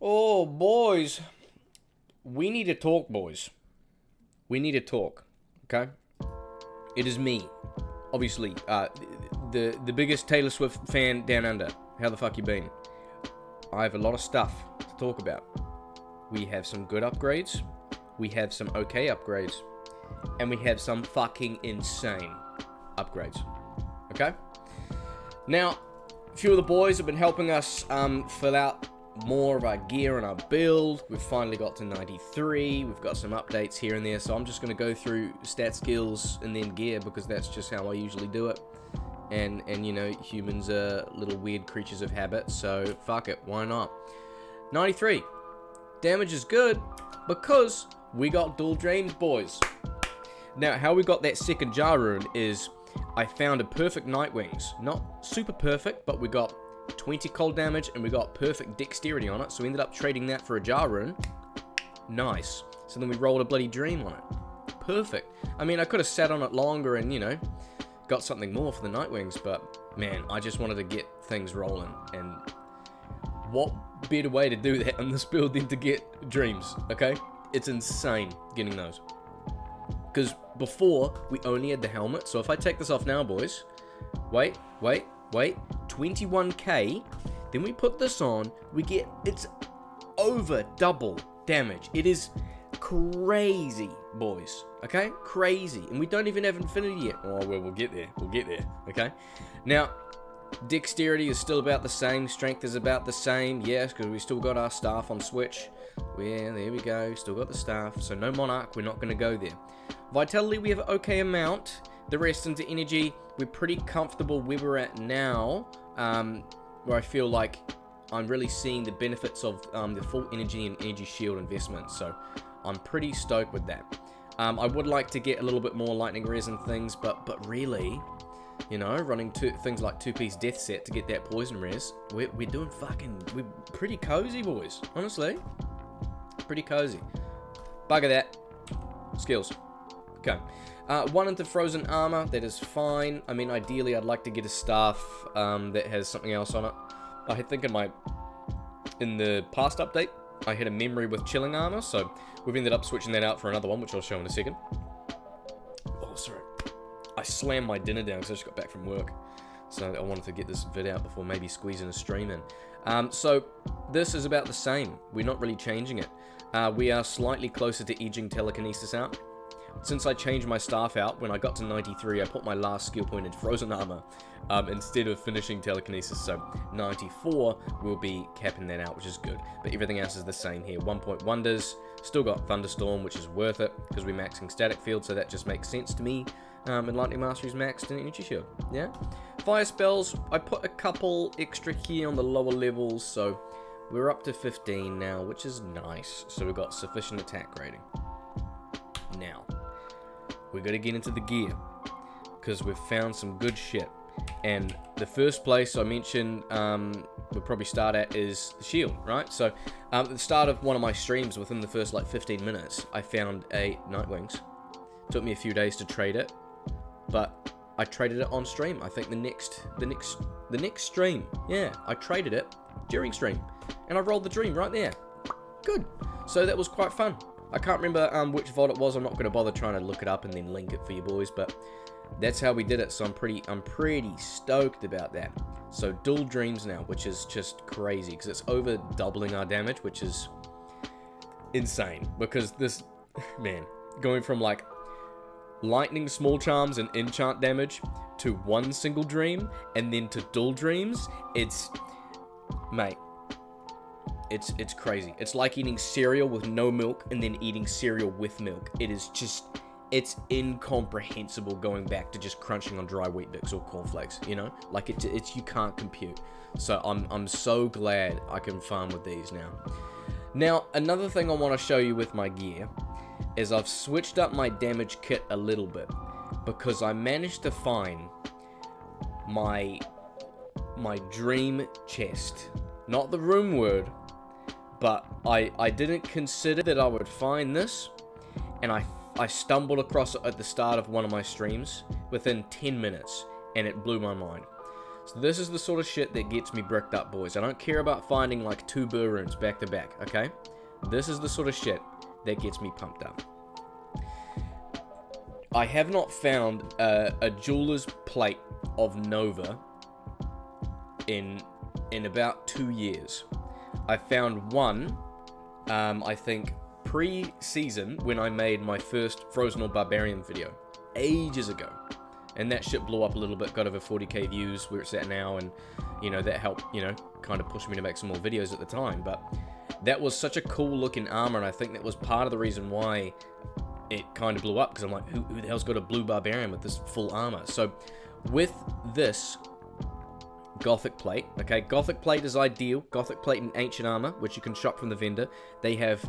Oh, boys. We need to talk, boys. We need to talk, okay? It is me. Obviously, the biggest Taylor Swift fan down under. How the fuck you been? I have a lot of stuff to talk about. We have some good upgrades. We have some okay upgrades. And we have some fucking insane upgrades. Okay? Now, a few of the boys have been helping us fill out more of our gear and our build. We've finally got to 93. We've got some updates here and there. So I'm just going to go through stat skills and then gear because that's just how I usually do it. And you know, humans are little weird creatures of habit. So fuck it. Why not? 93. Damage is good because we got dual dreams, boys. Now, how we got that second jar rune is I found a perfect Nightwings. Not super perfect, but we got 20 cold damage and we got perfect dexterity on it. So we ended up trading that for a jar rune. Nice. So then we rolled a bloody dream on it. Perfect. I mean, I could have sat on it longer and, you know, got something more for the Nightwings, but man, I just wanted to get things rolling. And what better way to do that in this build than to get dreams, okay? It's insane getting those. Because before, we only had the helmet. So if I take this off now, boys. Wait. 21k. Then we put this on. We get... It's over double damage. It is crazy, boys. Okay? Crazy. And we don't even have Infinity yet. Oh, well, we'll get there. We'll get there. Okay? Now, dexterity is still about the same. Strength is about the same. Yes, because we still got our staff on Switch. Yeah, there we go. Still got the staff. So no Monarch. We're not going to go there. Vitality, we have an okay amount. The rest into energy, we're pretty comfortable where we're at now. Where I feel like I'm really seeing the benefits of the full energy and energy shield investment. So I'm pretty stoked with that. I would like to get a little bit more lightning res and things, but really, you know, running things like 2-piece death set to get that poison res, we're we're pretty cozy, boys. Honestly, pretty cozy. Bugger that. Skills. Okay. 1 into frozen armor, that is fine. I mean, ideally, I'd like to get a staff that has something else on it. I think in the past update, I had a memory with chilling armor, so we've ended up switching that out for another one, which I'll show in a second. Oh, sorry. I slammed my dinner down because I just got back from work. So I wanted to get this vid out before maybe squeezing a stream in. So this is about the same. We're not really changing it. We are slightly closer to edging telekinesis out. Since I changed my staff out, when I got to 93, I put my last skill point in frozen armor instead of finishing telekinesis. So 94 will be capping that out, which is good. But everything else is the same here. 1-point wonders, still got thunderstorm, which is worth it because we're maxing static field, so that just makes sense to me. And lightning mastery is maxed in energy shield. Yeah. Fire spells, I put a couple extra here on the lower levels, so we're up to 15 now, which is nice. So we've got sufficient attack rating. Now, we got to get into the gear because we've found some good shit. And the first place I mentioned we'll probably start at is the shield, right? So at the start of one of my streams, within the first like 15 minutes, I found a Nightwings. Took me a few days to trade it, but I traded it on stream. I think the next stream, yeah, I traded it during stream, and I rolled the dream right there. Good. So that was quite fun. I can't remember which VOD it was. I'm not going to bother trying to look it up and then link it for you boys, but that's how we did it. So I'm pretty stoked about that. So dual dreams now, which is just crazy because it's over doubling our damage, which is insane because this, man, going from like lightning small charms and enchant damage to one single dream and then to dual dreams, it's, mate, it's crazy. It's like eating cereal with no milk and then eating cereal with milk. It is just, it's incomprehensible going back to just crunching on dry wheat bix or cornflakes, you know? Like it's you can't compute. So I'm so glad I can farm with these now. Now, another thing I want to show you with my gear is I've switched up my damage kit a little bit because I managed to find my dream chest. Not the runeword, but I didn't consider that I would find this, and I stumbled across it at the start of one of my streams within 10 minutes, and it blew my mind. So this is the sort of shit that gets me bricked up, boys. I don't care about finding like 2 burr runes back to back, okay? This is the sort of shit that gets me pumped up. I have not found a jeweler's plate of Nova in about 2 years. I found one, I think, pre-season when I made my first Frozen or Barbarian video ages ago. And that shit blew up a little bit, got over 40k views where it's at now, and, you know, that helped, you know, kind of push me to make some more videos at the time. But that was such a cool looking armor, and I think that was part of the reason why it kind of blew up, because I'm like, who the hell's got a blue barbarian with this full armor? So with this Gothic plate, okay, Gothic plate is ideal. Gothic plate and ancient armor, which you can shop from the vendor, they have,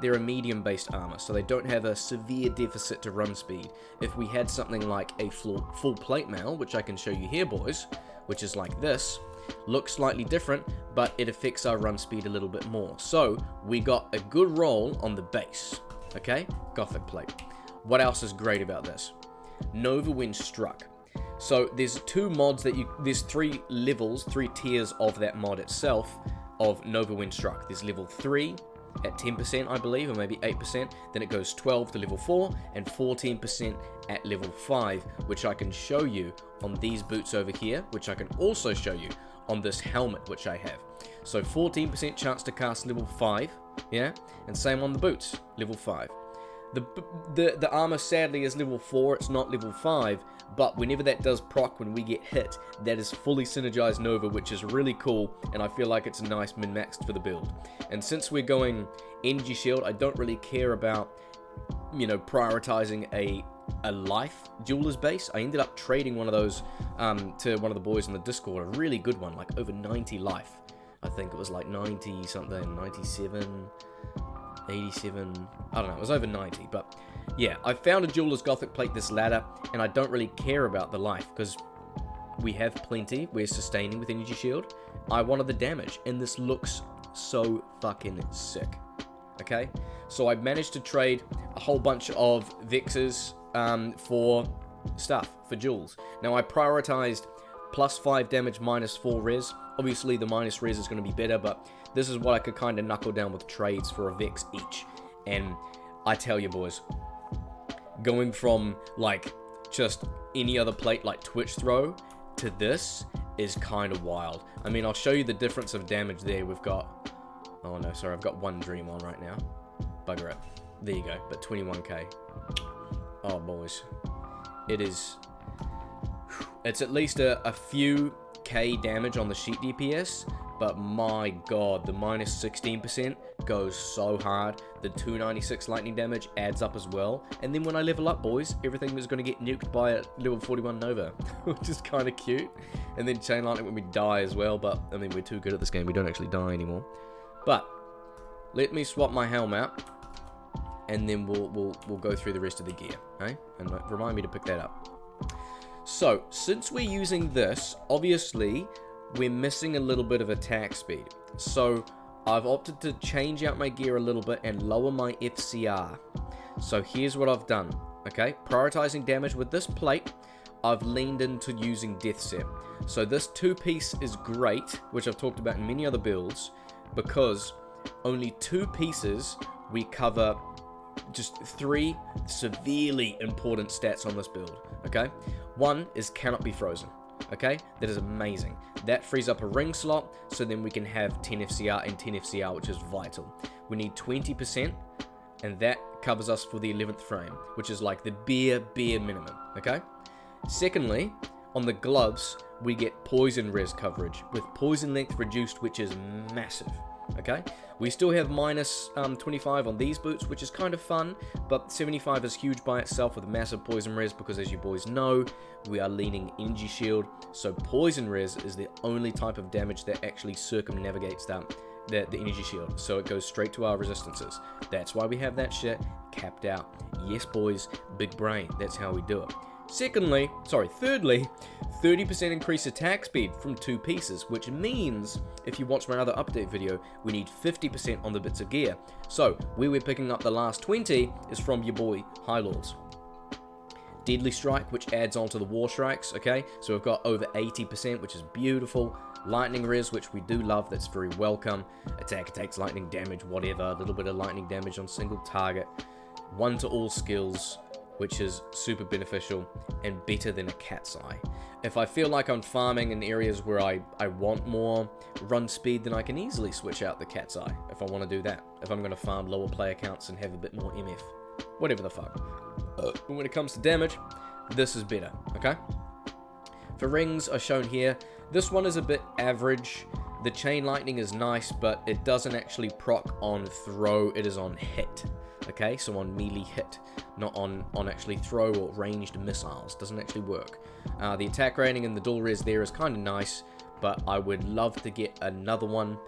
they're a medium based armor, so they don't have a severe deficit to run speed. If we had something like a full plate mail, which I can show you here, boys, which is like this, looks slightly different, but it affects our run speed a little bit more. So we got a good roll on the base, okay, Gothic plate. What else is great about this? Nova when struck. So there's 2 mods that there's 3 levels, 3 tiers of that mod itself of Nova when struck. There's level 3 at 10%, I believe, or maybe 8%. Then it goes 12 to level 4 and 14% at level 5, which I can show you on these boots over here, which I can also show you on this helmet, which I have. So 14% chance to cast level 5, yeah, and same on the boots, level 5. The armor sadly is level 4, it's not level 5, but whenever that does proc when we get hit, that is fully synergized Nova, which is really cool, and I feel like it's nice min-maxed for the build. And since we're going energy shield, I don't really care about, you know, prioritizing a life jeweler's base. I ended up trading one of those to one of the boys in the Discord, a really good one, like over 90 life. I think it was like 90 something, 97... 87, I don't know, it was over 90, but yeah, I found a jeweler's Gothic plate this ladder, and I don't really care about the life, because we have plenty, we're sustaining with energy shield. I wanted the damage, and this looks so fucking sick, okay? So I managed to trade a whole bunch of Vexes for stuff, for jewels. Now I prioritized +5 damage, -4 res. Obviously the minus res is going to be better, but this is what I could kind of knuckle down with trades for a Vex each. And I tell you, boys, going from like just any other plate like Twitch Throw to this is kind of wild. I mean, I'll show you the difference of damage there. We've got, oh no, sorry, I've got one dream on right now. Bugger it. There you go, but 21k. Oh, boys. It is, it's at least a few K damage on the sheet DPS, but my god, the -16% goes so hard. The 296 lightning damage adds up as well, and then when I level up, boys, everything is going to get nuked by a level 41 Nova, which is kind of cute. And then chain lightning when we die as well, but I mean, we're too good at this game, we don't actually die anymore. But let me swap my helm out, and then we'll go through the rest of the gear, okay? And remind me to pick that up. So, since we're using this, obviously, we're missing a little bit of attack speed. So, I've opted to change out my gear a little bit and lower my FCR. So, here's what I've done, okay? Prioritizing damage with this plate, I've leaned into using Death Set. So, this 2-piece is great, which I've talked about in many other builds, because only 2 pieces we cover just 3 severely important stats on this build, okay? One is cannot be frozen, okay? That is amazing. That frees up a ring slot, so then we can have 10 FCR and 10 FCR, which is vital. We need 20%, and that covers us for the 11th frame, which is like the bare minimum, okay? Secondly, on the gloves, we get poison res coverage, with poison length reduced, which is massive. Okay, we still have -25 on these boots, which is kind of fun, but 75 is huge by itself with a massive poison res, because as you boys know, we are leaning energy shield, so poison res is the only type of damage that actually circumnavigates the energy shield, so it goes straight to our resistances. That's why we have that shit capped out. Yes, boys, big brain, that's how we do it. Thirdly, 30% increased attack speed from 2 pieces, which means, if you watch my other update video, we need 50% on the bits of gear. So, where we're picking up the last 20 is from your boy, High Lords. Deadly Strike, which adds on to the War Strikes, okay? So we've got over 80%, which is beautiful. Lightning Res, which we do love, that's very welcome. Attacks lightning damage, whatever. A little bit of lightning damage on single target. 1 to all skills, which is super beneficial and better than a Cat's Eye. If I feel like I'm farming in areas where I want more run speed, then I can easily switch out the Cat's Eye if I want to do that. If I'm going to farm lower player counts and have a bit more MF. Whatever the fuck. But when it comes to damage, this is better, okay? For rings are shown here. This one is a bit average. The Chain Lightning is nice, but it doesn't actually proc on throw, it is on hit. Okay, so on melee hit, not on actually throw or ranged missiles. Doesn't actually work. The attack rating and the dual res there is kind of nice, but I would love to get another one.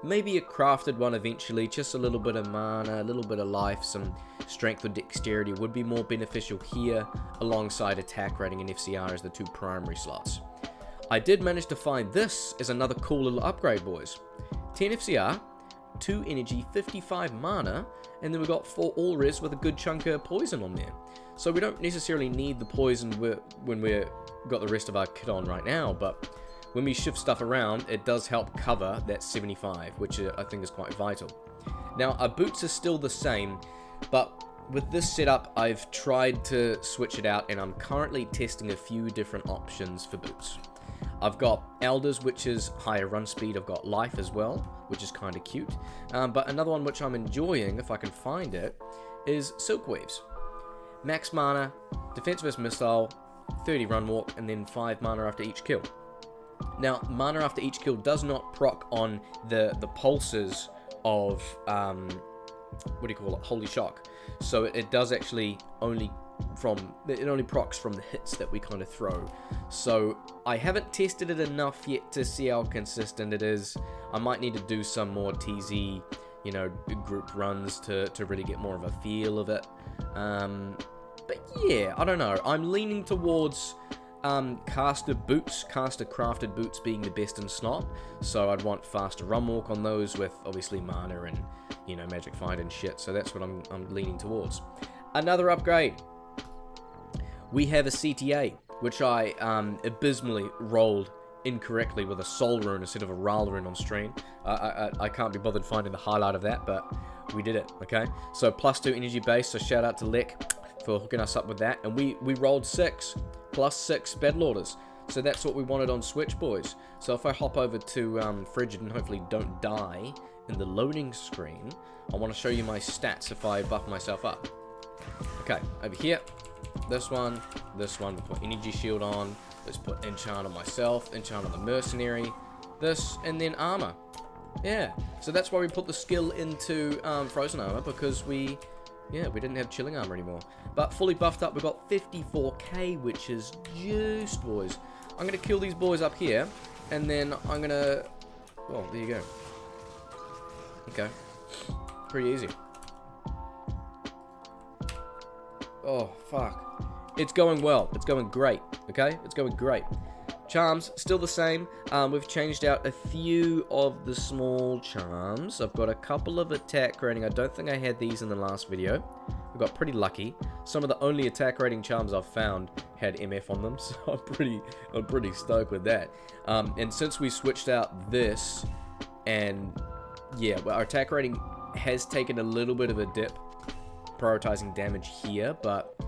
Maybe a crafted one eventually, just a little bit of mana, a little bit of life, some strength or dexterity would be more beneficial here, alongside attack rating and FCR as the 2 primary slots. I did manage to find this as another cool little upgrade, boys. 10 FCR, 2 energy, 55 mana, and then we've got 4 all res with a good chunk of poison on there. So we don't necessarily need the poison when we've got the rest of our kit on right now, but when we shift stuff around, it does help cover that 75, which I think is quite vital. Now, our boots are still the same, but with this setup, I've tried to switch it out, and I'm currently testing a few different options for boots. I've got Elders, which is higher run speed. I've got Life as well, which is kind of cute. But another one which I'm enjoying, if I can find it, is Silk Waves. Max mana, defense versus missile, 30 run walk, and then 5 mana after each kill. Now, mana after each kill does not proc on the pulses of, what do you call it, Holy Shock. So it does actually only procs from the hits that we kind of throw. So I haven't tested it enough yet to see how consistent it is. I might need to do some more TZ, you know, group runs to really get more of a feel of it. But yeah, I don't know. I'm leaning towards caster crafted boots being the best in slot. So I'd want faster run walk on those with obviously mana and, you know, magic find and shit. So that's what I'm leaning towards. Another upgrade. We have a CTA, which I abysmally rolled incorrectly with a Soul Rune instead of a Ral Rune on stream. I can't be bothered finding the highlight of that, but we did it, okay? So +2 energy base, so shout out to Lek for hooking us up with that. And we rolled 6, +6 Battle Orders. So that's what we wanted on Switch, boys. So if I hop over to Frigid and hopefully don't die in the loading screen, I want to show you my stats if I buff myself up. Okay, over here. This one, we put energy shield on, let's put enchant on myself, enchant on the mercenary, this, and then armor. Yeah, so that's why we put the skill into frozen armor, because we didn't have chilling armor anymore. But fully buffed up, we've got 54k, which is juiced, boys. I'm gonna kill these boys up here, and then I'm gonna, well, there you go. Okay, pretty easy. Oh, fuck. It's going well. It's going great. Okay? It's going great. Charms, still the same. We've changed out a few of the small charms. I've got a couple of attack rating. I don't think I had these in the last video. We got pretty lucky. Some of the only attack rating charms I've found had MF on them, so I'm pretty stoked with that. And since we switched out this, and yeah, well, our attack rating has taken a little bit of a dip, prioritizing damage here, but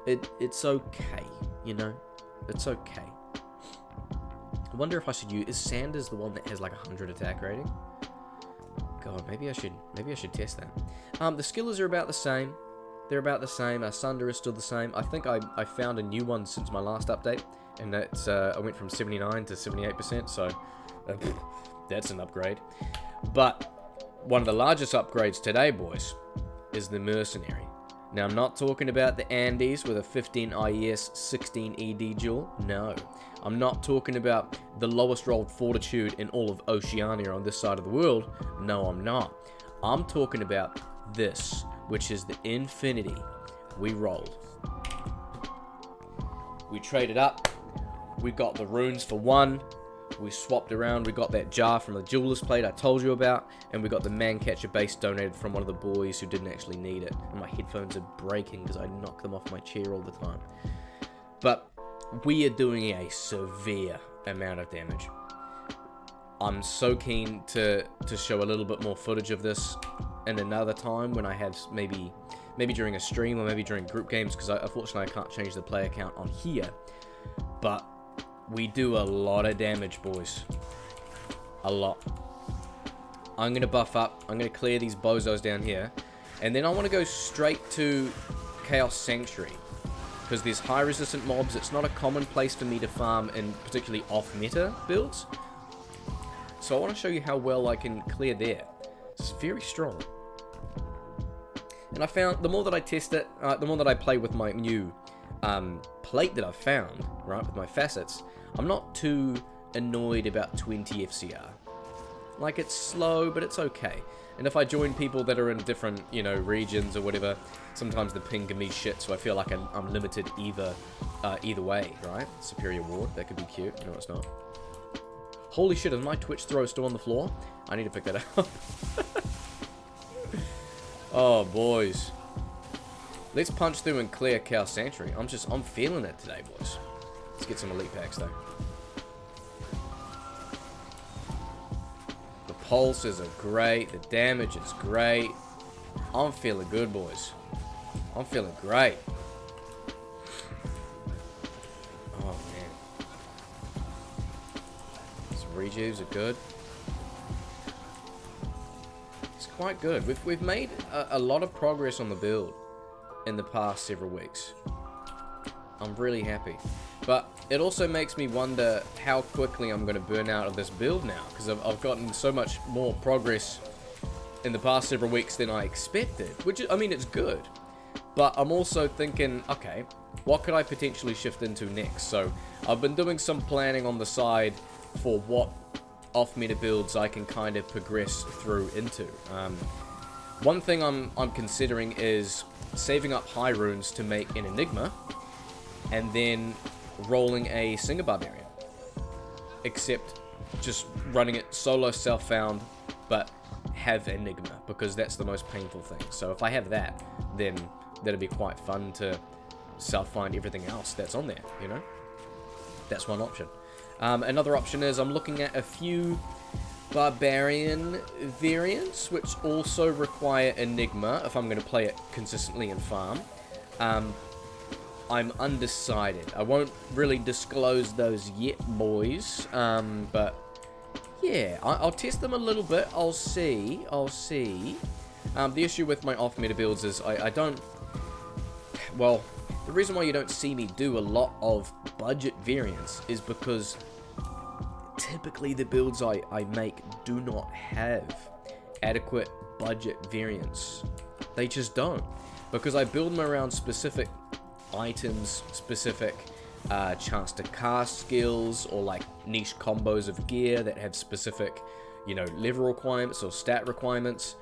it's okay, you know, it's okay. I wonder if I should use, is Sanders the one that has like 100 attack rating? God, maybe I should test that. The skillers are about the same. They're about the same. Sunder is still the same. I think I found a new one since my last update, and that's I went from 79 to 78%, so that's an upgrade. But one of the largest upgrades today, boys, is the Mercenary. Now, I'm not talking about the Andes with a 15 IES, 16 ED duel. No. I'm not talking about the lowest rolled fortitude in all of Oceania on this side of the world. No, I'm not. I'm talking about this, which is the Infinity we rolled. We traded up. We got the runes for 1. We swapped around. We got that jar from the jeweler's plate I told you about, and we got the man catcher base donated from one of the boys who didn't actually need it. And my headphones are breaking because I knock them off my chair all the time. But we are doing a severe amount of damage. I'm so keen to show a little bit more footage of this in another time when I have maybe during a stream or maybe during group games, because unfortunately I can't change the player count on here. But we do a lot of damage, boys. A lot. I'm going to buff up. I'm going to clear these bozos down here. And then I want to go straight to Chaos Sanctuary, because there's high resistant mobs. It's not a common place for me to farm in particularly off-meta builds. So I want to show you how well I can clear there. It's very strong. And I found, the more that I test it, the more that I play with my new plate that I've found, right, with my facets, I'm not too annoyed about 20 FCR. Like, it's slow, but it's okay. And if I join people that are in different, you know, regions or whatever, sometimes the ping can be shit, so I feel like I'm limited either way, right? Superior ward, that could be cute. No, it's not. Holy shit, is my Twitch throw still on the floor? I need to pick that up. Oh, boys. Let's punch through and clear Chaos Sanctuary. I'm feeling it today, boys. Let's get some elite packs, though. The pulses are great. The damage is great. I'm feeling good, boys. I'm feeling great. Oh, man. Some rejuves are good. It's quite good. We've made a lot of progress on the build in the past several weeks. I'm really happy. But it also makes me wonder how quickly I'm going to burn out of this build now, because I've gotten so much more progress in the past several weeks than I expected, which, I mean, it's good. But I'm also thinking, okay, what could I potentially shift into next? So I've been doing some planning on the side for what off-meta builds I can kind of progress through into. One thing I'm considering is saving up high runes to make an Enigma, and then rolling a Singer Barbarian. Except just running it solo self-found, but have Enigma, because that's the most painful thing. So if I have that, then that'd be quite fun to self-find everything else that's on there, you know? That's one option. Another option is I'm looking at a few Barbarian variants, which also require Enigma if I'm going to play it consistently in farm. I'm undecided. I won't really disclose those yet, boys. But yeah, I'll test them a little bit. I'll see. The issue with my off-meta builds is I don't... Well, the reason why you don't see me do a lot of budget variants is because typically the builds I make do not have adequate budget variants. They just don't. Because I build them around specific items, specific chance to cast skills, or like niche combos of gear that have specific, you know, level requirements or stat requirements.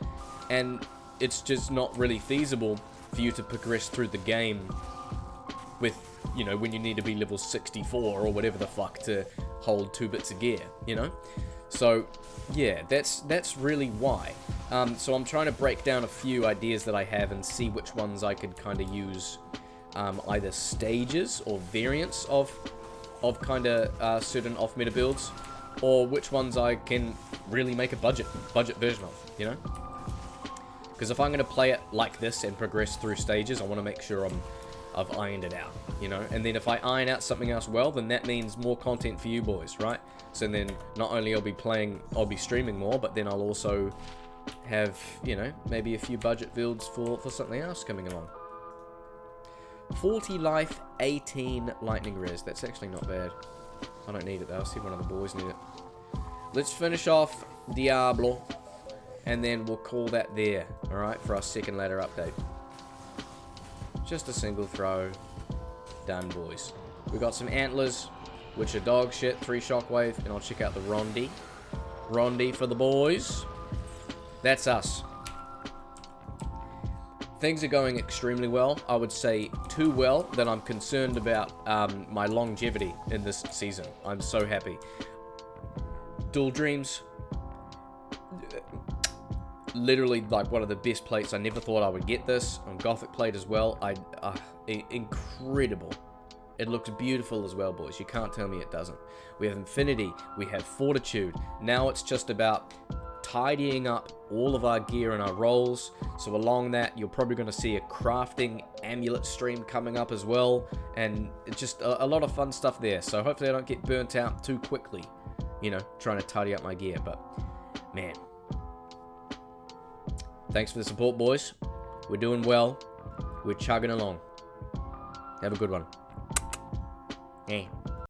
And it's just not really feasible for you to progress through the game with, you know, when you need to be level 64 or whatever the fuck to hold 2 bits of gear, you know? So, yeah, that's really why. So I'm trying to break down a few ideas that I have and see which ones I could kind of use either stages or variants of kind of certain off-meta builds, or which ones I can really make a budget version of, you know? Because if I'm going to play it like this and progress through stages, I want to make sure I've ironed it out, you know? And then if I iron out something else well, then that means more content for you boys, right? So then not only I'll be streaming more, but then I'll also have, you know, maybe a few budget builds for something else coming along. 40 life, 18 lightning res. That's actually not bad. I don't need it though. I'll see if one of the boys need it. Let's finish off Diablo, and then we'll call that there, alright, for our second ladder update. Just a single throw. Done, boys. We got some antlers, which are dog shit, 3 shockwave, and I'll check out the Rondi. Rondi for the boys. That's us. Things are going extremely well. I would say too well that I'm concerned about my longevity in this season. I'm so happy. Dual Dreams, literally like one of the best plates. I never thought I would get this on Gothic plate as well. Incredible. It looks beautiful as well, boys. You can't tell me it doesn't. We have Infinity, we have Fortitude. Now it's just about tidying up all of our gear and our rolls. So along that, you're probably going to see a crafting amulet stream coming up as well, and it's just a lot of fun stuff there. So hopefully I don't get burnt out too quickly, you know, trying to tidy up my gear. But man, thanks for the support, boys. We're doing well. We're chugging along. Have a good one. Hey.